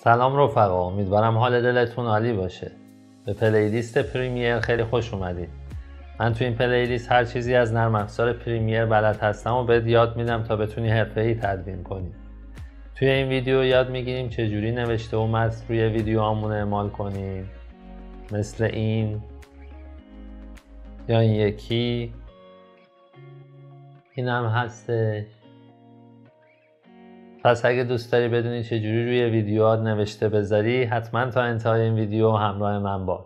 سلام رفقا، امیدوارم حال دلتون عالی باشه. به پلیلیست پریمیر خیلی خوش اومدید. من تو این پلیلیست هر چیزی از نرم افزار پریمیر بلد هستم و بهت یاد میدم تا بتونی حرفه‌ای تدوین کنی. توی این ویدیو یاد میگیریم چجوری نوشته و متن روی ویدیوهامون اعمال کنیم، مثل این یا این یکی. این هم هستش. پس اگه دوست داری بدونی چجوری روی ویدیوهات نوشته بذاری، حتما تا انتهای این ویدیو همراه من باش.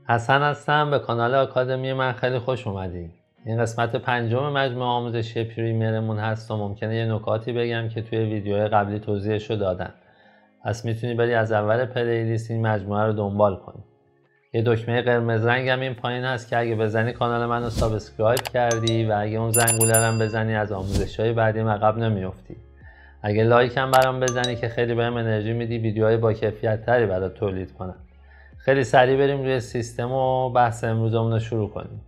حسن هستم، به کانال آکادمی من خیلی خوش اومدید. این قسمت 5 مجموعه آموزشی پریمیرمون هست و ممکنه یه نکاتی بگم که توی ویدیوهای قبلی توضیحشو دادم. پس میتونی بری از اول پلیلیست این مجموعه رو دنبال کنی. یه دکمه قرمز رنگ هم این پایین هست که اگه بزنی کانال منو سابسکرایب کردی و اگه اون زنگوله رو بزنی از آموزش‌های بعدی عقب نمیافتی. اگه لایک هم برام بزنی که خیلی بهم انرژی میدی ویدیوهای با کیفیت تری برات تولید کنم. خیلی سریع بریم روی سیستم و بحث امروزمون رو شروع کنیم.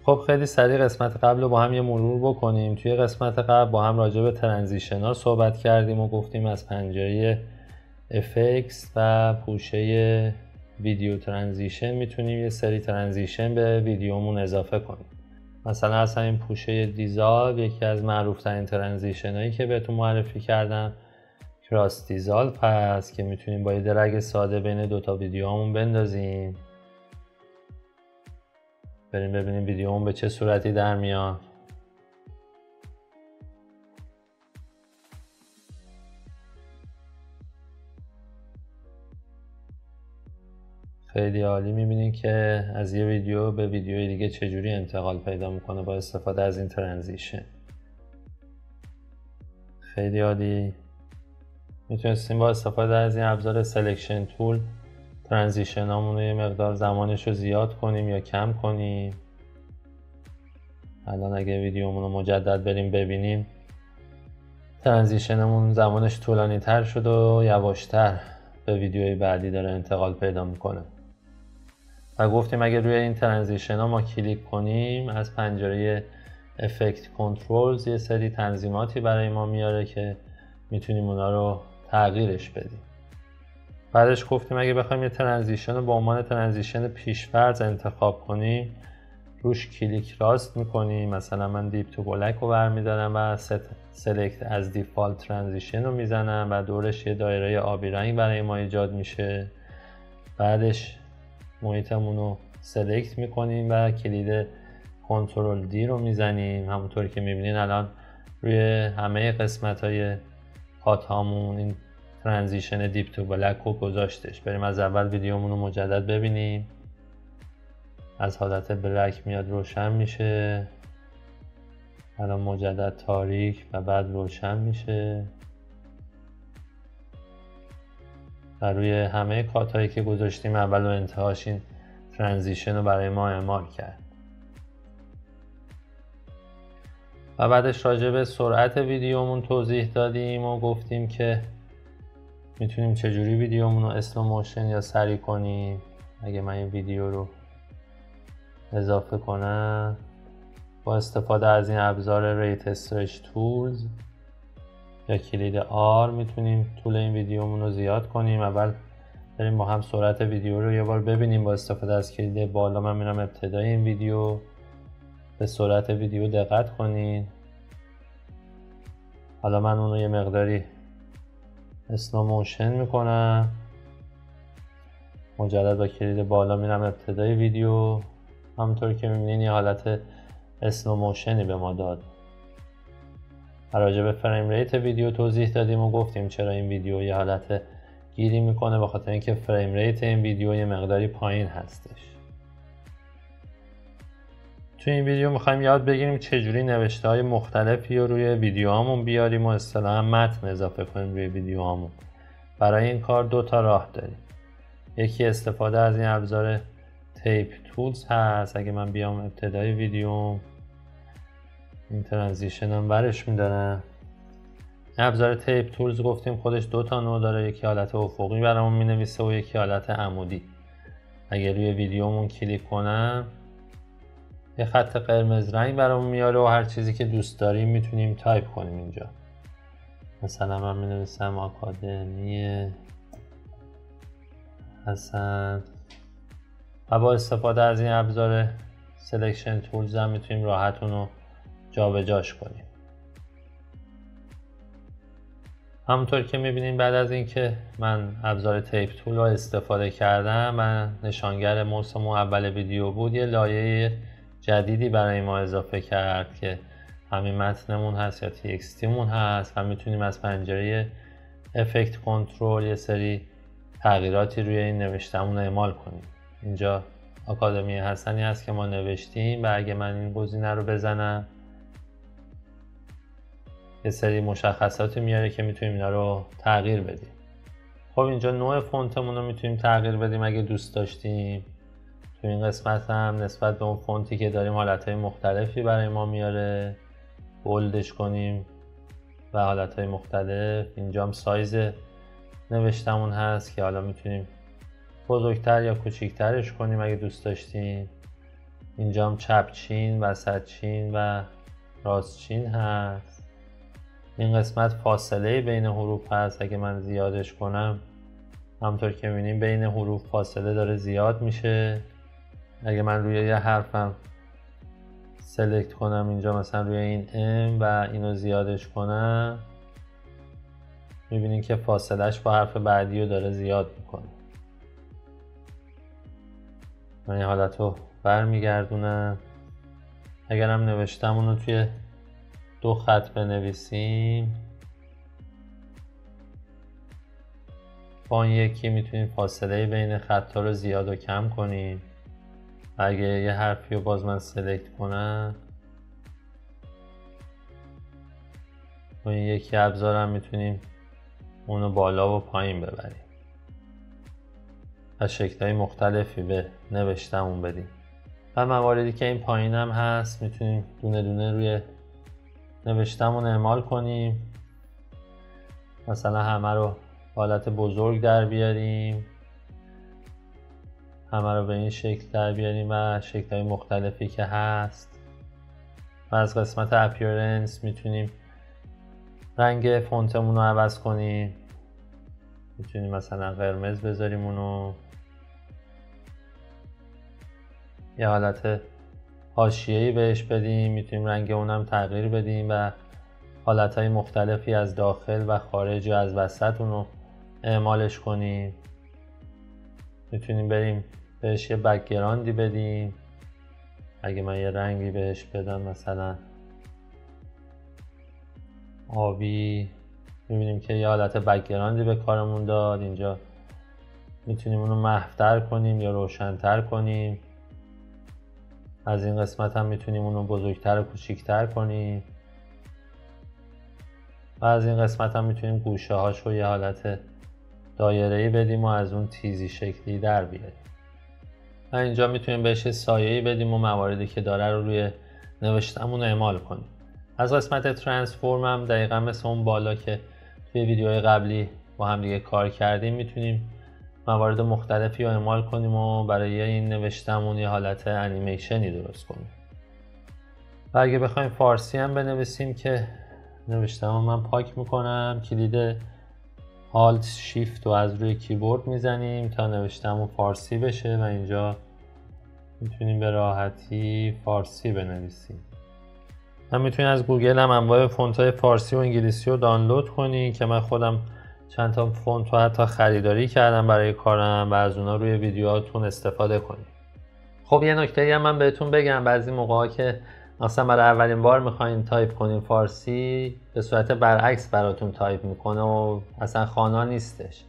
خب خیلی سریع قسمت قبل رو با هم یه مرور بکنیم. توی قسمت قبل با هم راجع به ترانزیشن ها صحبت کردیم و گفتیم از پنجره افکس و پوشه ویدیو ترانزیشن میتونیم یه سری ترانزیشن به ویدیومون اضافه کنیم. مثلا از همین پوشه دیزالو یکی از معروف ترین ترانزیشن هایی که بهتون معرفی کردم کراس دیزالو هست که میتونیم با یه درگ ساده بین دوتا ویدیومون بندازیم. بریم ببینیم ویدیومون به چه صورتی در میاد. خیلی عالی. میبینین که از یه ویدیو به ویدیوی دیگه چجوری انتقال پیدا میکنه با استفاده از این ترانزیشن. خیلی عالی. میتونستیم با استفاده از این ابزار سلکشن تول ترانزیشن هامون رو یه مقدار زمانش رو زیاد کنیم یا کم کنیم. الان اگه ویدیومون رو مجدد بریم ببینیم ترانزیشنمون زمانش طولانی تر شد و یواشتر به ویدیوی بعدی داره انتقال پیدا میکنه. و گفتیم اگه روی این ترانزیشن ها ما کلیک کنیم از پنجره افکت کنترلز یه سری تنظیماتی برای ما میاره که میتونیم اونا رو تغییرش بدیم. بعدش گفتیم اگه بخوایم یه ترانزیشن رو به عنوان ترانزیشن پیش‌فرض انتخاب کنیم روش کلیک راست میکنیم. مثلا من دیپ تو بلک رو برمیدارم و سلکت از دیفالت ترانزیشن رو میزنم و دورش یه دایره آبی رنگ برای ما ایجاد میشه. بعدش محیطمون رو سلکت میکنیم و کلید کنترل دی رو میزنیم. همونطور که میبینین الان روی همه قسمت های هات هامون این ترانزیشن دیپ تو بلک رو گذاشتش. بریم از اول ویدیومون رو مجدد ببینیم. از حالت بلک میاد روشن میشه، الان مجدد تاریک و بعد روشن میشه و روی همه کات هایی که گذاشتیم اول و انتهاش این ترانزیشن رو برای ما اعمال کرد. و بعدش راجع به سرعت ویدیومون توضیح دادیم و گفتیم که میتونیم چجوری ویدیومون رو اسلو موشن یا سریع کنیم. اگه من این ویدیو رو اضافه کنم با استفاده از این ابزار ریت استرچ تولز یا کلید R میتونیم طول این ویدیومون رو زیاد کنیم. اول بریم با هم سرعت ویدیو رو یه بار ببینیم با استفاده از کلید بالا. من میرم ابتدای این ویدیو، به سرعت ویدیو دقت کنین. حالا من اون رو یه مقداری اسلو موشن میکنم. مجدد با کلید بالا میرم ابتدای ویدیو. همونطور که میبینین یه حالت اسلو موشنی به ما داد. راجع به فریم ریت ویدیو توضیح دادیم و گفتیم چرا این ویدیو یه حالت گیری میکنه، به خاطر اینکه فریم ریت این ویدیو یه مقداری پایین هستش. توی این ویدیو میخوایم یاد بگیریم چجوری نوشته های مختلفی رو روی ویدیوهامون بیاریم و اصطلاحاً متن اضافه کنیم روی ویدیوهامون. برای این کار دو تا راه داریم. یکی استفاده از این ابزار تیپ تولز هست. اگه من بیام ابتدای ویدیو این ترانزیشن هم برش میدارم، ابزار تیپ تولز گفتیم خودش دو تا نوع داره، یکی حالت افقی برامون مینویسه و یکی حالت عمودی. اگر روی ویدیومون کلیک کنم یه خط قرمز رنگ برامون میاره و هر چیزی که دوست داریم میتونیم تایپ کنیم اینجا. مثلا من مینویسم آکادمی حسن و با استفاده از این ابزار سلکشن تولز هم میتونیم راحت اونو جابجاش کنیم. همونطور که میبینیم بعد از اینکه من ابزار تیپ تول رو استفاده کردم، من نشانگر موسمو اول ویدیو بود، یه لایه جدیدی برای ما اضافه کرد که همین متنمون هست یا TXT مون هست و میتونیم از پنجره افکت کنترل یه سری تغییراتی روی این نوشتمون اعمال کنیم. اینجا آکادمی حسنی هست که ما نوشتیم و اگه من این گزینه رو بزنم یه سری مشخصاتی میاره که میتونیم اینا رو تغییر بدیم. خب اینجا نوع فونتمون رو میتونیم تغییر بدیم اگه دوست داشتیم. تو این قسمت هم نسبت به اون فونتی که داریم حالتهای مختلفی برای ما میاره، بولدش کنیم و حالتهای مختلف. اینجا هم سایز نوشتمون هست که حالا میتونیم بزرگتر یا کوچیکترش کنیم اگه دوست داشتیم. اینجا هم چپ چین، وسط چین و راست چین هست. این قسمت فاصله بین حروف هست، اگه من زیادش کنم همونطور که میبینیم بین حروف فاصله داره زیاد میشه. اگه من روی یه حرفم سلکت کنم اینجا مثلا روی این M و اینو زیادش کنم میبینیم که فاصلهش با حرف بعدی رو داره زیاد میکنه. من این حالت رو برمیگردونم. اگر هم نوشتم اونو توی دو خط بنویسیم با این یکی میتونیم فاصله بین خطا رو زیاد و کم کنیم. اگه یه حرفی رو باز من سلکت کنم با این یکی ابزارم میتونیم اونو بالا و پایین ببریم و شکل‌های مختلفی به نوشتمون بدیم. و مواردی که این پایین هم هست میتونیم دونه دونه روی نوشتمون اعمال کنیم. مثلا همه رو حالت بزرگ در بیاریم، همه رو به این شکل در بیاریم و شکل‌های مختلفی که هست. و از قسمت اپیرنس میتونیم رنگ فونتمون رو عوض کنیم. میتونیم مثلا قرمز بذاریم اونو، یه حالت حاشیه‌ای بهش بدیم، میتونیم رنگ اونم تغییر بدیم و حالتهای مختلفی از داخل و خارج و از وسط اونو اعمالش کنیم. میتونیم بریم بهش یه بک‌گراندی بدیم. اگه من یه رنگی بهش بدم مثلا آبی، میبینیم که یه حالت بک‌گراندی به کارمون داد. اینجا میتونیم اونو محو‌تر کنیم یا روشن‌تر کنیم. از این قسمت هم میتونیم اونو بزرگتر و کوچیکتر کنیم و از این قسمت هم میتونیم گوشه هاش رو یه حالت دایره‌ای بدیم و از اون تیزی شکلی در بیاریم. و اینجا میتونیم بهش سایه‌ای بدیم و مواردی که داره رو روی نوشتمون اعمال کنیم. از قسمت ترانسفورم هم دقیقا مثل اون بالا که توی ویدیوهای قبلی با هم دیگه کار کردیم میتونیم موارد مختلفی رو اعمال کنیم و برای این نوشتمون یه حالت انیمیشنی درست کنیم. و اگه بخوایم فارسی هم بنویسیم که نوشتمون من پاک میکنم، کلید Alt Shift رو از روی کیبورد میزنیم تا نوشتمون فارسی بشه و اینجا میتونیم به راحتی فارسی بنویسیم. من میتونید از گوگل هم انواع فونت‌های فارسی و انگلیسی رو دانلود کنید که من خودم چند تا فونت رو حتی خریداری کردم برای کارم و از اونا روی ویدیوهاتون استفاده کنید. خب یه نکته‌ای هم من بهتون بگم، بعضی موقعا که مثلا برای اولین بار میخواین تایپ کنین فارسی به صورت برعکس براتون تایپ میکنه و اصلا خوانا نیستش.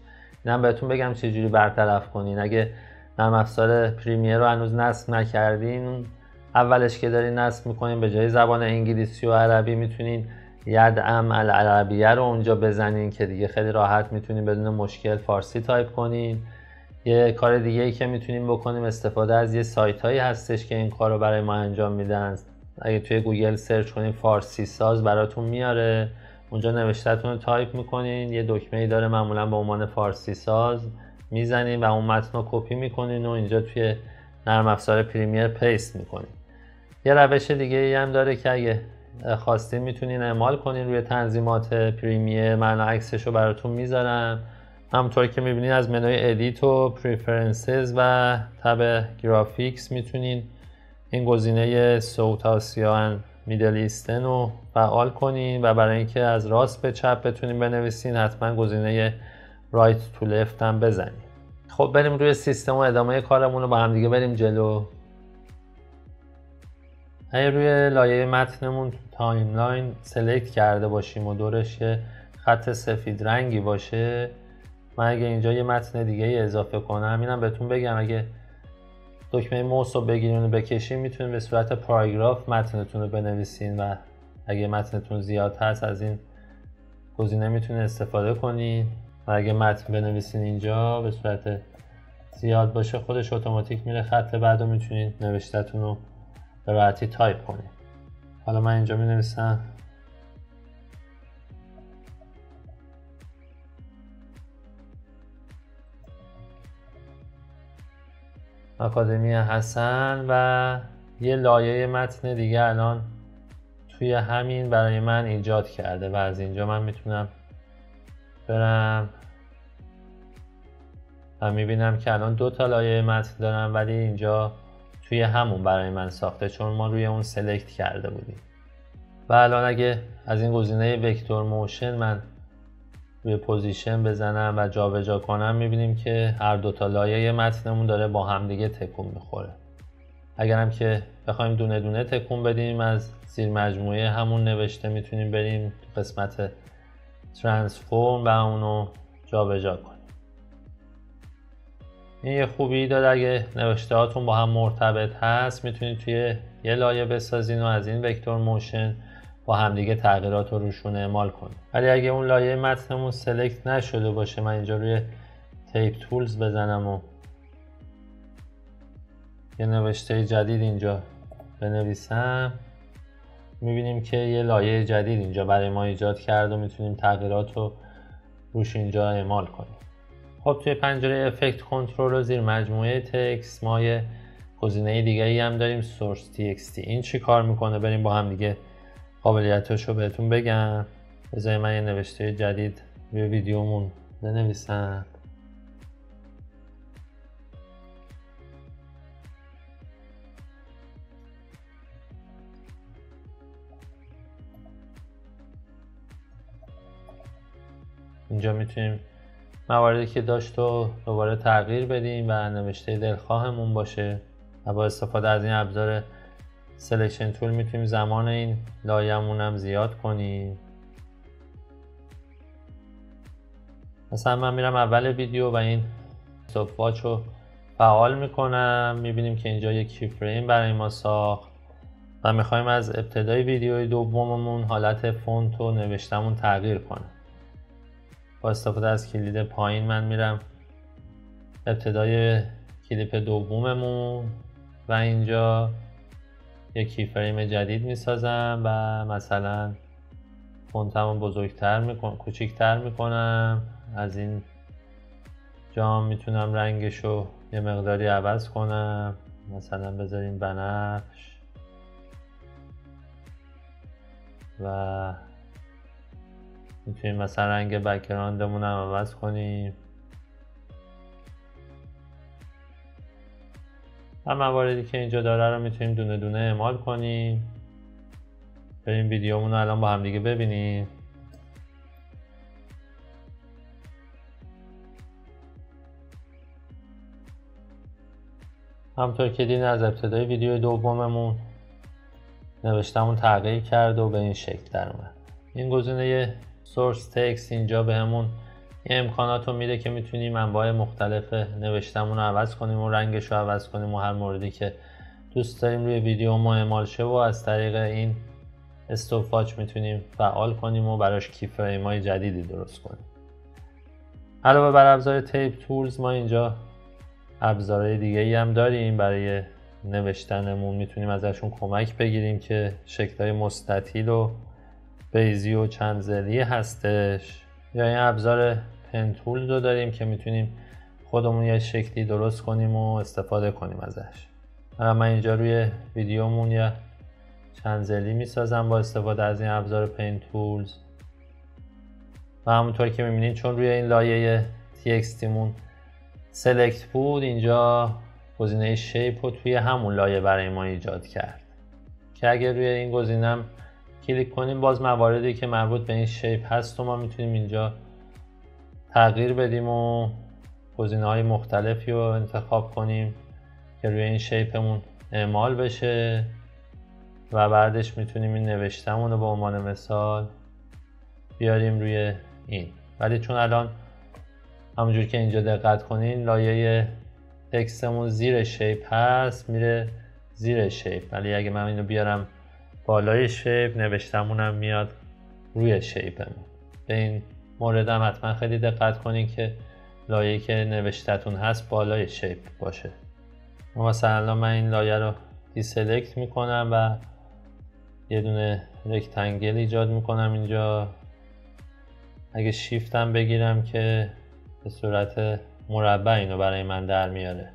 اینم بهتون بگم چجوری برطرف کنین. اگه نرم افزار پریمیر رو هنوز نصب نکردین، اولش که دارین نصب میکنین به جای زبان انگلیسی و عربی میتونین یدعم العربیه رو اونجا بزنین که دیگه خیلی راحت میتونین بدون مشکل فارسی تایپ کنین. یه کار دیگه ای که میتونیم بکنیم استفاده از یه سایت هایی هستش که این کار رو برای ما انجام میدن. اگه توی گوگل سرچ کنین فارسی ساز براتون میاره اونجا نوشتهتون رو تایپ میکنین، یه دکمه‌ای داره معمولا به عنوان فارسی ساز، میزنین و اون متن رو کپی میکنین و اینجا توی نرم افزار پریمیر پیست میکنین. یه روش دیگه ای هم داره که اگه خواستین میتونین اعمال کنین روی تنظیمات پریمیر. من عکسش رو براتون میذارم. همونطور که میبینین از منوی ادیت و پریفرنسز و تب گرافیکس میتونین این گزینه ساوت آسیا میدل ایستن رو فعال کنین و برای اینکه از راست به چپ بتونین بنویسین حتما گزینه رایت تو لفت هم بزنین. خب بریم روی سیستم و ادامه کارمون رو با هم دیگه بریم جلو. اگه روی لایه متنمون تو تایملاین سلکت کرده باشیم و دورش یه خط سفید رنگی باشه، من اگه اینجا یه متن دیگه ای اضافه کنم، اینم بهتون بگم اگه دکمه موس رو بگیرین و بکشین میتونین به صورت پاراگراف متنتون رو بنویسین و اگه متنتون زیاد هست از این گزینه میتونین استفاده کنین و اگه متن بنویسین اینجا به صورت زیاد باشه خودش اتوماتیک میره خط بعد و میتونین نوشته‌تون رو به راحتی تایپ کنین. حالا من اینجا مینویسم آکادمی حسن و یه لایه متن دیگه الان توی همین برای من ایجاد کرده و از اینجا من میتونم برم و میبینم که الان 2 تا لایه متن دارم ولی اینجا توی همون برای من ساخته چون ما روی اون سلکت کرده بودیم. و الان اگه از این گزینه وکتور موشن من روی پوزیشن بزنم و جابجا کنم میبینیم که هر 2 تا لایه متنمون داره با هم دیگه تکون میخوره. اگرم که بخوایم دونه دونه تکون بدیم از زیر مجموعه همون نوشته میتونیم بریم تو قسمت ترانسفورم و اونو جابجا کنیم. این یه خوبی داره اگه نوشته هاتون با هم مرتبط هست میتونید توی یه لایه بسازین و از این وکتور موشن با همدیگه تغییرات رو روشون اعمال کنید. ولی اگه اون لایه متنمون سلکت نشده باشه، من اینجا روی تیپ تولز بزنم و یه نوشته جدید اینجا بنویسم، میبینیم که یه لایه جدید اینجا برای ما ایجاد کرد و میتونیم تغییرات رو روش اینجا اعمال کنیم. خب توی پنجره افکت کنترل و زیر مجموعه تکست ما یه گزینه دیگه ای هم داریم، سورس TXT. این چی کار میکنه؟ بریم با هم دیگه قابلیتش رو بهتون بگم. بذاری من یه نوشته جدید روی ویدیومون بنویسم. اینجا میتونیم مواردی که داشت رو دوباره تغییر بدیم و نوشته دلخواهمون باشه و با استفاده از این ابزار سلکشن تول میتونیم زمان این لایه‌مون هم زیاد کنیم. مثلا من میرم اول ویدیو و این استاپ واچ رو فعال میکنم، میبینیم که اینجا یک کی فریم برای ما ساخت و میخوایم از ابتدای ویدیوی دوممون حالت فونت و نوشتمون تغییر کنه. با استفاده از کلید پایین من میرم ابتدای کلیپ دوممون و اینجا یک کی فریم جدید میسازم و مثلا فونتمو بزرگتر میکنم، کوچیکتر میکنم. از این جا میتونم رنگشو یه مقداری عوض کنم، مثلا بذاریم بنفش و میتونیم مثلا رنگ بک‌گراندمون هم عوض کنیم. و مواردی که اینجا داره رو میتونیم دونه دونه اعمال کنیم. بریم ویدیومون رو الان با هم دیگه ببینیم. همونطور که دیدین از ابتدای ویدیو دوممون نوشتمون تغییر کرد و به این شکل در اومد. این گزینه سورس تکست اینجا بهمون این امکانات رو میده که میتونیم انواع مختلف نوشتمون رو عوض کنیم و رنگش رو عوض کنیم و هر موردی که دوست داریم روی ویدیو ما اعمال شه و از طریق این استاپ واچ میتونیم فعال کنیم و براش کی فریم های جدیدی درست کنیم. علاوه بر ابزار تیپ تولز ما اینجا ابزارهای دیگه ای هم داریم برای نوشتنمون، میتونیم ازشون کمک بگیریم که شکل‌های مستطیل و بیزی و چنزلی هستش، یا این ابزار پن تولز رو داریم که میتونیم خودمون یه شکلی درست کنیم و استفاده کنیم ازش. من اینجا روی ویدیومون یه چنزلی میسازم با استفاده از این ابزار پن تولز و همونطور که میبینید چون روی این لایه TXT مون سلکت بود، اینجا گزینه شیپ رو توی همون لایه برای ما ایجاد کرد که اگر روی این گزینم کلیک کنیم باز مواردی که مربوط به این شیپ هست و ما میتونیم اینجا تغییر بدیم و گزینه‌های مختلفی رو انتخاب کنیم که روی این شیپمون اعمال بشه و بعدش میتونیم این نوشتمون رو به عنوان مثال بیاریم روی این. ولی چون الان همونجور که اینجا دقت کنین لایه تکستمون زیر شیپ هست میره زیر شیپ، ولی اگه من اینو بیارم بالای شیپ نوشتمونم میاد روی شیپمون. به این مورد هم حتما خیلی دقت کنین که لایه‌ای که نوشتتون هست بالای شیپ باشه. مثلا من این لایه رو دیسلکت میکنم و یه دونه رکتنگل ایجاد میکنم اینجا. اگه شیفتم بگیرم که به صورت مربع اینو برای من در میاره.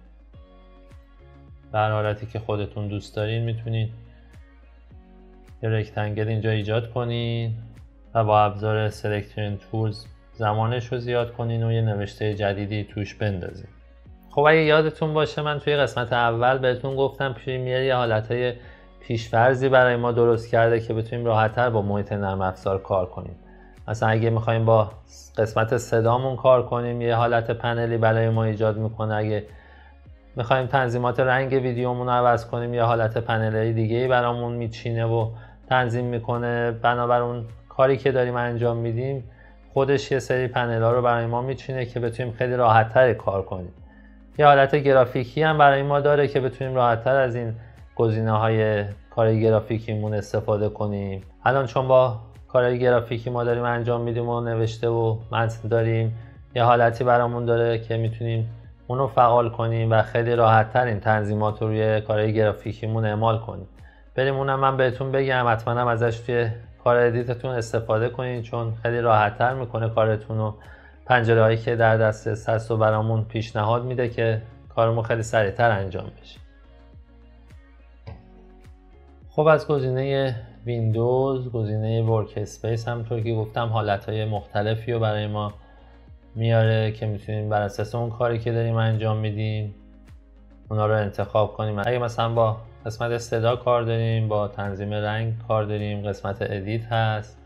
در حالتی که خودتون دوست دارین میتونین یه رکتنگل اینجا ایجاد کنین و با ابزار سلکشن تولز زمانش رو زیاد کنین و یه نوشته جدیدی توش بندازین. خب اگه یادتون باشه من توی قسمت اول بهتون گفتم پریمیر یه حالتهای پیش‌فرضی برای ما درست کرده که بتونیم راحت‌تر با محیط نرم افزار کار کنیم. مثلا اگه میخوایم با قسمت صدامون کار کنیم یه حالت پنلی برای ما ایجاد میکنه. اگه میخوایم تنظیمات رنگ ویدیومون رو عوض کنیم یه حالت پنل‌های دیگه‌ای برامون میچینه و تنظیم میکنه. بنابر اون کاری که داریم انجام میدیم خودش یه سری پنل‌ها رو برای ما میچینه که بتونیم خیلی راحت‌تر کار کنیم. یه حالت گرافیکی هم برای ما داره که بتونیم راحت‌تر از این گزینه‌های کار گرافیکیمون استفاده کنیم. الان چون با کارهای گرافیکی ما داریم انجام میدیم و نوشته و متن داریم، یه حالتی برامون داره که میتونیم اونو فعال کنیم و خیلی راحت‌تر این تنظیمات رو روی کارهای گرافیکیمون اعمال کنیم. بریم اونم من بهتون بگم، حتما هم ازش توی کار ادیتتون استفاده کنین چون خیلی راحت‌تر میکنه کارتون و پنجره‌هایی که در دسترس هست و برامون پیشنهاد میده که کارمون خیلی سریعتر انجام بشه. خب از گزینه ویندوز، گزینه ورک اسپیس همونطور که گفتم حالتهای مختلفی رو برای ما میاره که میتونیم بر اساس اون کاری که داریم انجام میدیم اونا رو انتخاب کنیم. اگه مثلا با قسمت صدا کار داریم، با تنظیم رنگ کار داریم، قسمت ادیت هست.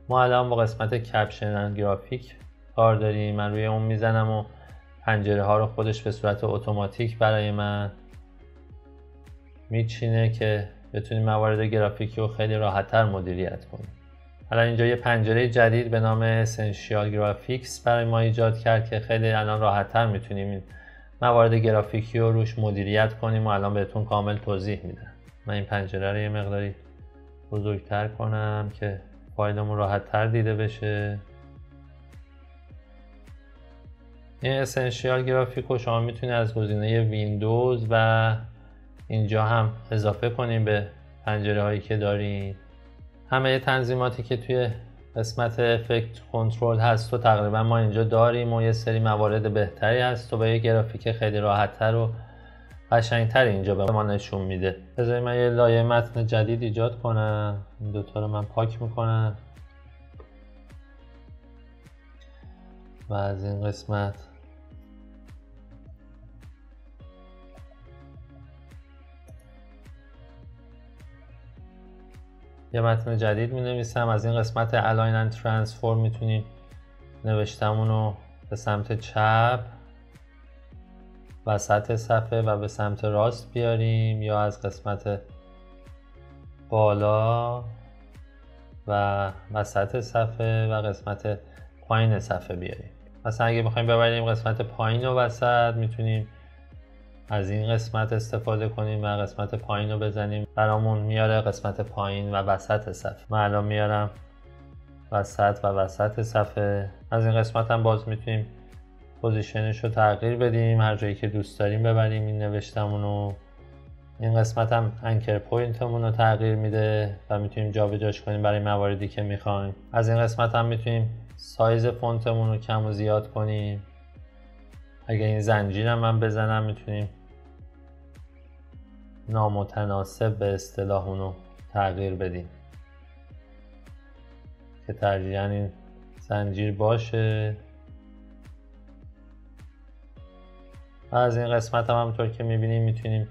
ما الان با قسمت کپشن اند گرافیک کار داریم. من روی اون میزنم و پنجره ها رو خودش به صورت اتوماتیک برای من میچینه که بتونیم موارد گرافیکی رو خیلی راحت‌تر مدیریت کنیم. الان اینجا یه پنجره جدید به نام اسنشیال گرافیکس برای ما ایجاد کرد که خیلی الان راحت‌تر میتونیم این موارد گرافیکی رو روش مدیریت کنیم و الان بهتون کامل توضیح میدم. من این پنجره رو یه مقداری بزرگتر کنم که فایلمون راحت‌تر دیده بشه. این اسنشیال گرافیک رو شما میتونید از گزینه ویندوز و اینجا هم اضافه کنیم به پنجره هایی که داریم. همه تنظیماتی که توی قسمت افکت کنترل هست و تقریبا ما اینجا داریم و یه سری موارد بهتری هست و با یه گرافیک خیلی راحت‌تر و قشنگ‌تر اینجا به ما نشون میده. بذارید من یه لایه متن جدید ایجاد کنم. این دوتا رو من پاک میکنم و از این قسمت یه متن جدید می نویسم. از این قسمت الاین اند ترانسفورم میتونیم نوشتمون رو به سمت چپ وسط صفحه و به سمت راست بیاریم یا از قسمت بالا و وسط صفحه و قسمت پایین صفحه بیاریم. مثلا اگه بخوایم ببریم قسمت پایین و وسط میتونیم از این قسمت استفاده کنیم و قسمت پایین رو بزنیم برامون میاره قسمت پایین و وسط صفحه. من الان میارم وسط و وسط صفحه. از این قسمت هم باز میتونیم پوزیشنش رو تغییر بدیم، هر جایی که دوست داریم ببریم این نوشتمون رو این قسمت هم انکر پوینتمون رو تغییر میده و میتونیم جابجاش کنیم برای مواردی که میخوایم. از این قسمت هم میتونیم سایز فونتمون رو کم و زیاد کنیم. اگه این زنجیر هم من بزنم میتونیم نامتناسب به اصطلاح اونو تغییر بدیم که ترجیحاً این زنجیر باشه. و از این قسمت هم همونطور که میبینیم میتونیم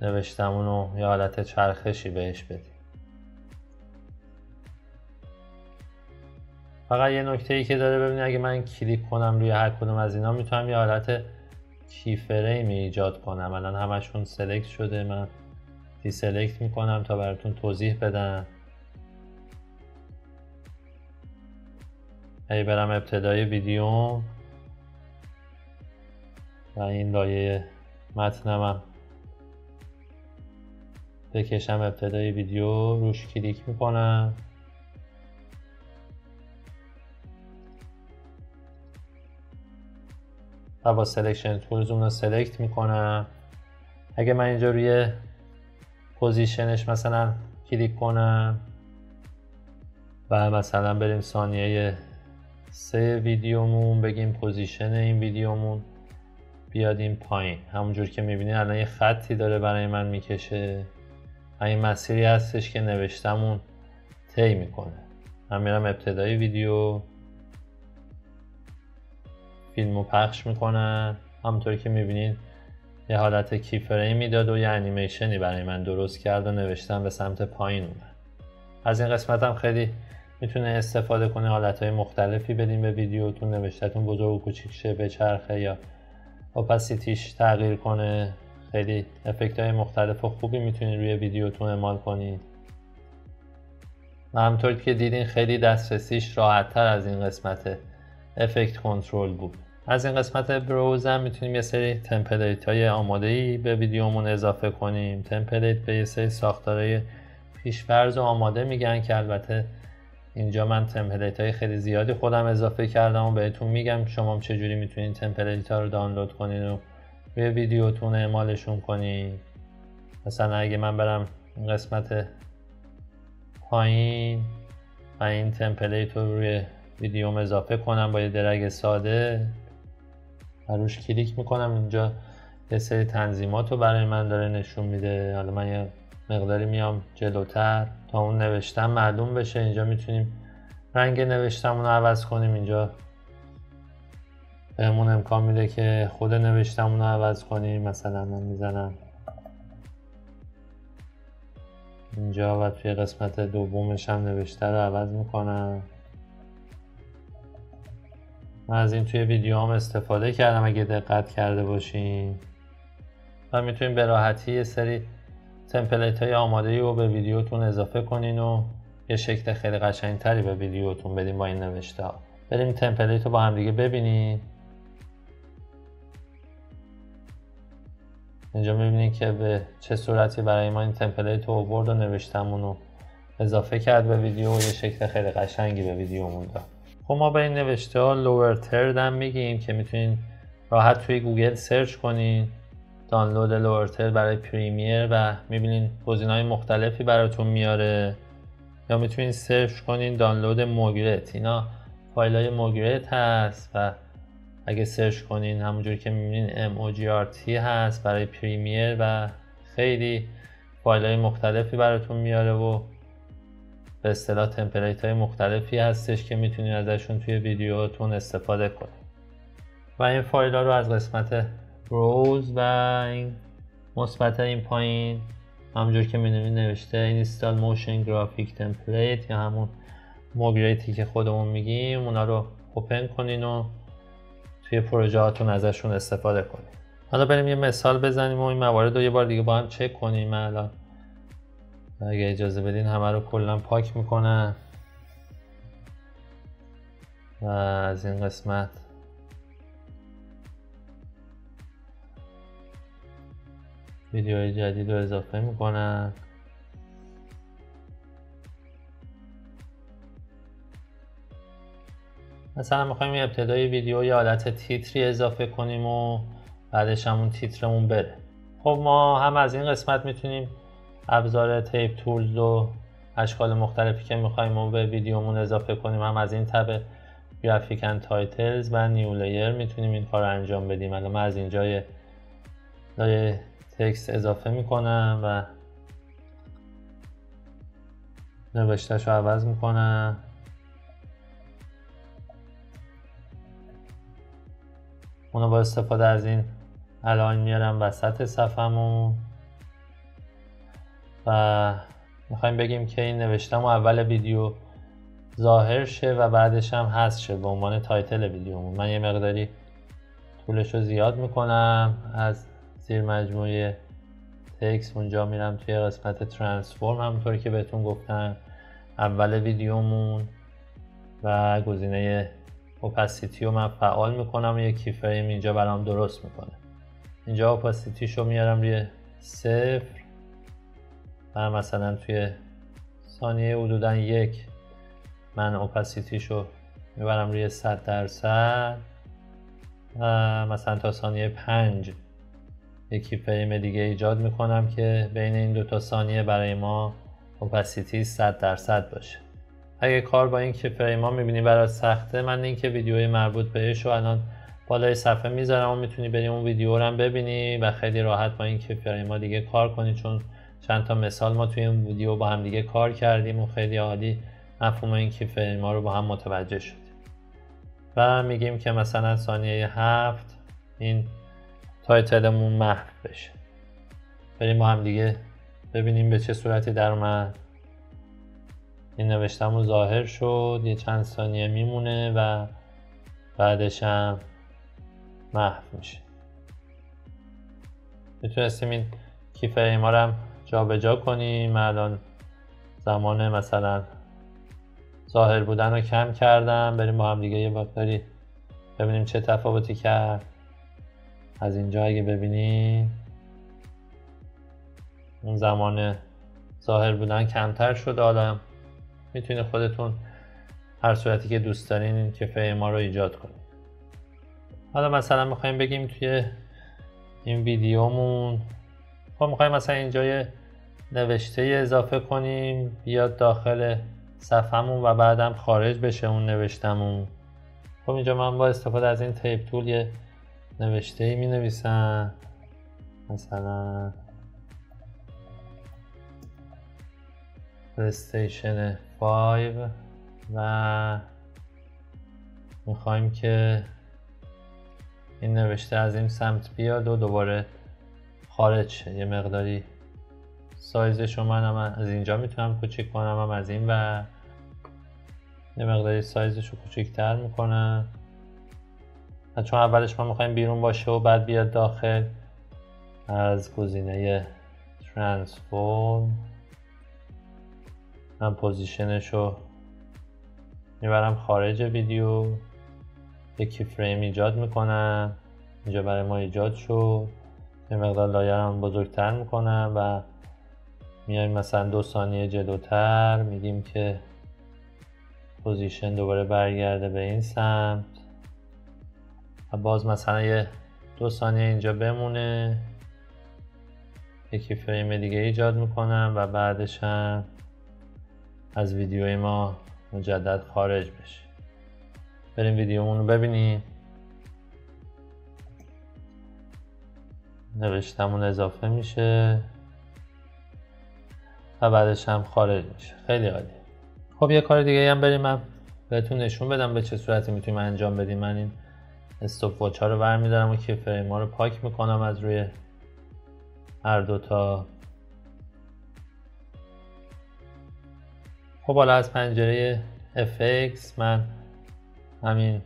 نوشتمون رو یه حالت چرخشی بهش بدیم. فقط یه نکته ای که داره، ببینید اگه من کلیک کنم روی هر کدوم از اینا میتونم یه حالت کی فریمی ایجاد کنم. الان همشون سلکت شده، من دی سلکت میکنم تا براتون توضیح بدم. اگه برم ابتدای ویدیو و این لایه متنم بکشم ابتدای ویدیو، روش کلیک میکنم و با سلکشن تولز اون رو سلکت میکنم. اگه من اینجا روی پوزیشنش مثلا کلیک کنم و مثلا بریم ثانیه 3 ویدیومون، بگیم پوزیشن این ویدیومون بیاد این پایین، همونجور که میبینید الان یه خطی داره برای من میکشه. این مسیری هستش که نوشتمون طی میکنه. من میرم ابتدای ویدیو، فیلمو پخش میکنم، همونطور که میبینید یه حالت کی فریمی داد و یه انیمیشنی برای من درست کرد و نوشتم به سمت پایین اومد. از این قسمت هم خیلی میتونه استفاده کنه، حالتهای مختلفی بدیم به ویدیوتون، نوشتتون بزرگ و کوچیک شه، بچرخه یا اپاسیتیش تغییر کنه. خیلی افکت های مختلف و خوبی میتونید روی ویدیوتون اعمال کنید و همطور که دیدین خیلی دسترسیش راحت تر از این قسمت افکت کنترل بود. از این قسمت بروز هم میتونیم یه سری تمپلیت های آماده‌ای به ویدیومون اضافه کنیم. تمپلیت به یه سری ساختارهای پیش‌فرض و آماده میگن که البته اینجا من تمپلیت های خیلی زیادی خودم اضافه کردم و بهتون میگم شما چجوری میتونید تمپلیت ها رو دانلود کنید و روی ویدیوتون اعمالشون کنید. مثلا اگه من برم این قسمت پایین و این تمپلیت رو روی ویدیوم اضافه کنم با یه درگ ساده و روش کلیک میکنم، اینجا یه سری تنظیمات رو برای من داره نشون میده. حالا من یه مقداری میام جلوتر تا اون نوشتم معلوم بشه. اینجا میتونیم رنگ نوشتمون رو عوض کنیم. اینجا بهمون امکان میده که خود نوشتمون رو عوض کنیم. مثلا من میزنم اینجا و توی قسمت دومش هم نوشته رو عوض میکنم. من از این توی ویدیو هم استفاده کردم اگه دقت کرده باشین و میتونیم به راحتی یه سری تمپلیت های آماده‌ای رو به ویدیوتون اضافه کنین و یه شکل خیلی قشنگتری به ویدیوتون بدین با این نوشته ها. بریم تمپلیت رو با هم دیگه ببینیم. اینجا میبینید که به چه صورتی برای ما این تمپلیت رو آورد و نوشتمون رو اضافه کرد به ویدیو و یه شکل خیلی قشنگی به ویدیومون داد. خب ما به این نوشته ها لور ترد هم میگیم که میتونین راحت توی گوگل سرچ کنین دانلود لور ترد برای پریمیر و میبینین گزینه‌های مختلفی براتون میاره، یا میتونین سرچ کنین دانلود موگرت. اینا فایل‌های موگرت هست و اگه سرچ کنین همونجوری که میبینین MOGRT هست برای پریمیر و خیلی فایل‌های مختلفی براتون میاره و به اصطلاح تمپلیت های مختلفی هستش که میتونید ازشون توی ویدیوتون استفاده کنید. و این فایل ها رو از قسمت بروز و این مثبت این پایین همونجور که می‌بینید نوشته Install Motion Graphic Template یا همون موگریتی که خودمون میگیم، اونا رو اوپن کنین و توی پروژه هاتون ازشون استفاده کنین. حالا بریم یه مثال بزنیم و این موارد رو یه بار دیگه با هم چک کنیم. من الان اگه اجازه بدین همه رو کلا پاک میکنم و از این قسمت ویدیوهای جدید رو اضافه میکنم. مثلا میخوایم یه ابتدای ویدیو یه حالت تیتری اضافه کنیم و بعدش همون تیترمون بره. خب ما هم از این قسمت میتونیم ابزار تیپ تولز و اشکال مختلفی که میخوایم ما به ویدیومون اضافه کنیم، هم از این تبع گرافیک اند تایتلز و نیو لایر میتونیم این کار رو انجام بدیم. الان من از اینجا لایه تکست اضافه میکنم و نوشتهش رو عوض میکنم. اونو با استفاده از این الاین میارم وسط صفحمون و میخوایم بگیم که این نوشتم اول ویدیو ظاهر شه و بعدش هم حذف شه به عنوان تایتل ویدیومون. من یه مقداری طولش رو زیاد میکنم از زیر مجموعه تکست، اونجا میرم توی قسمت ترانسفورم همونطوری که بهتون گفتم اول ویدیومون و گزینه اوپاسیتی رو من فعال میکنم و یک کی فریم اینجا برام درست میکنه. اینجا اوپاسیتیش رو میارم روی 0 و مثلا توی ثانیه حدودا 1 من اوپاسیتیش رو میبرم روی 100% و مثلا تا ثانیه 5 یک کی فریم دیگه ایجاد میکنم که بین این دو تا ثانیه برای ما اوپاسیتی 100% باشه. اگه کار با این کی فریم ها میبینی برات سخته، من لینک ویدیوی مربوط بهش رو الان بالای صفحه میذارم و میتونی بری اون ویدیو رو هم ببینی و خیلی راحت با این کی فریم ها دیگه کار کنی، چون چند تا مثال ما توی این ویدیو با هم دیگه کار کردیم و خیلی عالی مفهوم این کی فریم ها رو با هم متوجه شدیم. و میگیم که مثلا ثانیه 7 این تایتلمون محو بشه. بریم با هم دیگه ببینیم به چه صورتی در اومد. این نوشتمون ظاهر شد، یه چند ثانیه میمونه و بعدش هم محو میشه. میتونستیم این کی فریم ها رو هم جا به جا کنیم. من الان زمان مثلا ظاهر بودن رو کم کردم. بریم با هم دیگه یه مقداری ببینیم چه تفاوتی کرد. از اینجا اگه ببینیم اون زمان ظاهر بودن کمتر شده. حالا میتونید خودتون هر صورتی که دوست دارین این کی فریم ها رو ایجاد کنید. حالا مثلا میخوایم بگیم توی این ویدیومون خب میخوایم مثلا اینجا یه نوشته اضافه کنیم بیاد داخل صفحمون و بعدم خارج بشه اون نوشتمون. خب اینجا من با استفاده از این تیپ تول یه نوشته می نویسم، مثلا پلیستیشن 5 و میخوایم که این نوشته از این سمت بیاد و دوباره خارج شه. یه مقداری سایزش رو من از اینجا میتونم کوچیک کنم، هم از این و یه مقداری سایزش رو کوچیک‌تر میکنم چون اولش ما میخوایم بیرون باشه و بعد بیاد داخل. از گزینه ترانسفورم من پوزیشنش رو میبرم خارج ویدیو، یک کی فریم ایجاد میکنم. اینجا برای ما ایجاد شد. یه مقدار لایه هم بزرگتر میکنم و میایم مثلا 2 ثانیه جلوتر میگیم که پوزیشن دوباره برگرده به این سمت و باز مثلا یه 2 ثانیه اینجا بمونه، یکی فریم دیگه ایجاد میکنم و بعدش هم از ویدیوی ما مجدد خارج بشه. بریم ویدیومون رو ببینیم. نوشتمون اضافه میشه و بعدش هم خارج میشه. خیلی عالی. خب یه کار دیگه هم بریم من بهتون نشون بدم به چه صورتی میتونیم انجام بدیم. من این استاپ واچ ها رو برمیدارم و کی فریم ها رو پاک میکنم از روی هر دوتا. خب حالا از پنجره FX من همین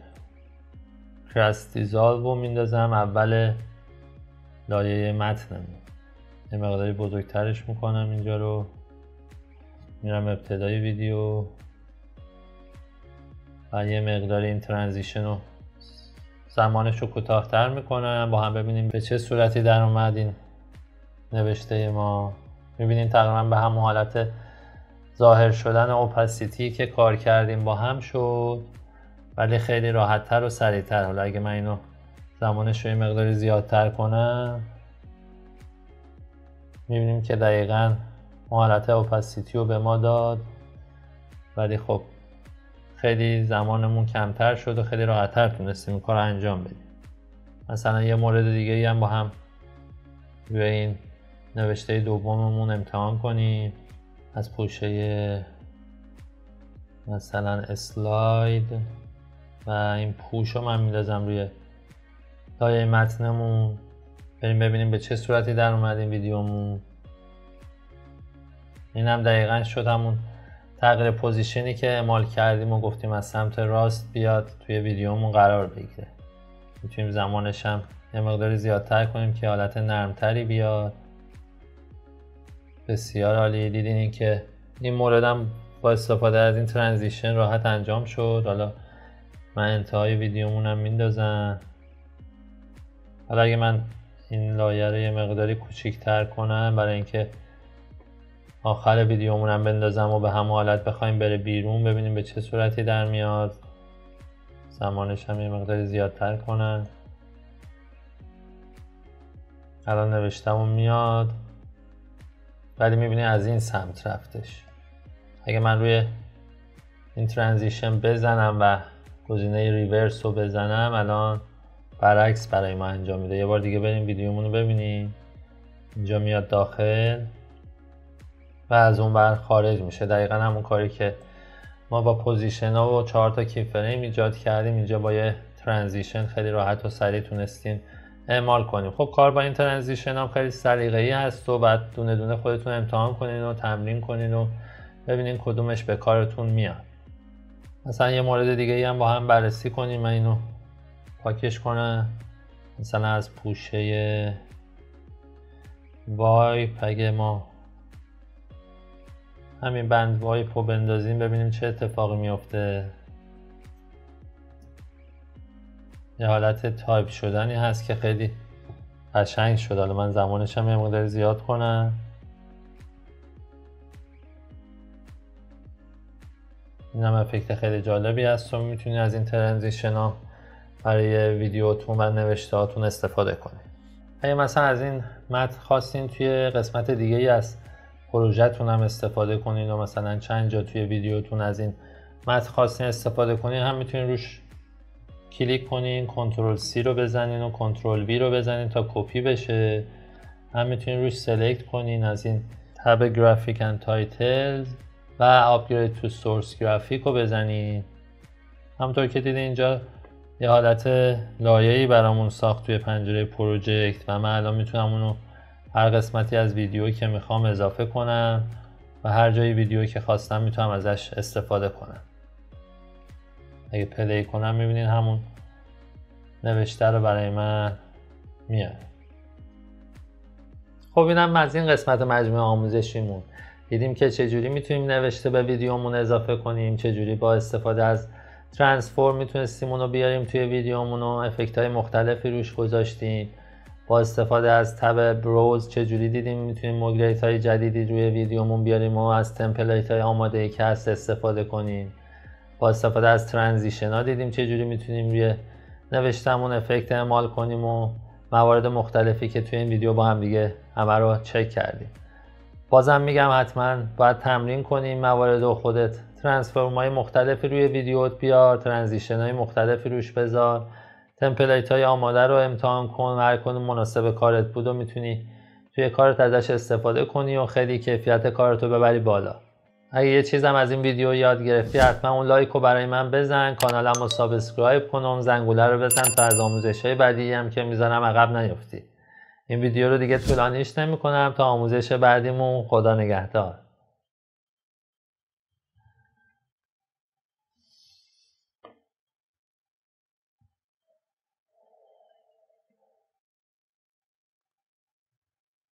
کراس دیزالو رو میندازم اول لایه متنم، یه مقداری بزرگترش میکنم. اینجا رو میرم ابتدای ویدیو و یه مقداری این ترانزیشن رو زمانش رو کوتاه‌تر میکنم. با هم ببینیم به چه صورتی در اومد این نوشته ما. میبینیم تقریبا به همون حالت ظاهر شدن اوپاسیتی که کار کردیم با هم شد، ولی خیلی راحت‌تر و سریع‌تر. حالا اگه من اینو زمانش رو یه مقداری زیادتر کنم میبینیم که دقیقاً حالت اوپاسیتی رو به ما داد، ولی خب خیلی زمانمون کمتر شد و خیلی راحت‌تر تونستیم این کار رو انجام بدیم. مثلا یه مورد دیگه هم با هم روی این نوشته دوممون امتحان کنیم. از پوشه مثلا اسلاید و این پوش رو من میندازم روی لایه متنمون. بریم ببینیم به چه صورتی در اومد این ویدیومون. این هم دقیقاً شد همون تغییر پوزیشنی که اعمال کردیم و گفتیم از سمت راست بیاد توی ویدیومون قرار بگیره. میتونیم زمانش هم یه مقداری زیادتر کنیم که حالت نرمتری بیاد. بسیار عالی. دیدین این که این مورد هم با استفاده از این ترانزیشن راحت انجام شد. حالا من انتهای ویدیومونم میندازم. حالا اگه من این لایه رو یه مقداری کوچیک‌تر کنم برای اینکه آخر ویدیومونم بندازم و به همون حالت بخوایم بره بیرون، ببینیم به چه صورتی در میاد. زمانش هم یه مقداری زیادتر کنم. الان نوشتمون میاد، ولی میبینید از این سمت رفتش. اگه من روی این ترانزیشن بزنم و گزینه ریورس رو بزنم، الان برعکس برای ما انجام میده. یه بار دیگه بریم ویدیومون رو ببینیم. اینجا میاد داخل و از اون بر خارج میشه. دقیقا همون کاری که ما با پوزیشن ها و 4 تا کی فریم ایجاد کردیم اینجا با یه ترانزیشن خیلی راحت و سریع تونستیم اعمال کنیم. خب کار با این ترانزیشن هم خیلی سلیقه‌ای هست و بعد دونه دونه خودتون امتحان کنین و تمرین کنین و ببینین کدومش به کارتون میاد. مثلا یه مورد دیگه ای هم با هم بررسی کنیم. من اینو پاکش کنم. مثلا از پوشه وایپ اگه ما همین بند وایپ رو بندازیم ببینیم چه اتفاقی میفته. یه حالت تایپ شدنی هست که خیلی قشنگ شد. حالا من زمانش هم یه مقدار زیاد کنم. این هم افکت خیلی جالبی هست و میتونید از این ترانزیشن ها برای ویدیوتون و نوشته هاتون استفاده کنید. اگه مثلا از این متن خواستین توی قسمت دیگه ای از پروژه‌تون هم استفاده کنین و مثلا چند جا توی ویدیوتون از این متن خواستین استفاده کنین، هم میتونین روش کلیک کنین، کنترل C رو بزنین و کنترل V رو بزنین تا کپی بشه. هم میتونین روش سلکت کنین از این تب گرافیک اند تایتلز و آپگرید تو سورس گرافیک رو بزنین. همونطور که دیدین اینجا یه حالت لایه‌ای برامون ساخت توی پنجره پروژکت و من الان میتونم اونو هر قسمتی از ویدیویی که میخوام اضافه کنم و هر جایی ویدیویی که خواستم میتونم ازش استفاده کنم. اگه پلی کنم میبینین همون نوشته رو برای من میاد. خب اینم از این قسمت مجموعه آموزشیمون. دیدیم که چجوری میتونیم نوشته به ویدیومون اضافه کنیم، چجوری با استفاده از ترانسفورم میتونستیم اونو بیاریم توی ویدیومون و افکت های مختلفی روش گذاشتیم. با استفاده از تب بروز چجوری دیدیم میتونیم موگلیت های جدیدی روی ویدیومون بیاریم و از تمپلیت های آماده ای که هست استفاده کنیم. با استفاده از ترانزیشن ها دیدیم چجوری میتونیم روی نوشتمون افکت اعمال کنیم و موارد مختلفی که توی این ویدیو با هم دیگه همه رو چک کردیم. بازم میگم حتما باید تمرین کنیم موارد و خودت ترانسفورم های مختلفی روی ویدیوت بیار، ترانزیشن های مختلفی روش بذار، تمپلیت های آماده رو امتحان کن، هر کدوم مناسب کارت بود و میتونی توی کارت ازش استفاده کنی و خیلی کیفیت کارتو ببری بالا. اگه یه چیزم از این ویدیو یاد گرفتی حتما اون لایک رو برای من بزن، کانالم رو سابسکرایب کن، زنگوله رو بزن تا از آموزش‌های بعدی هم که میذارم عقب نیفتی. این ویدیو رو دیگه طولانیش نمی‌کنم تا آموزش بعدیمون. خدا نگهدار.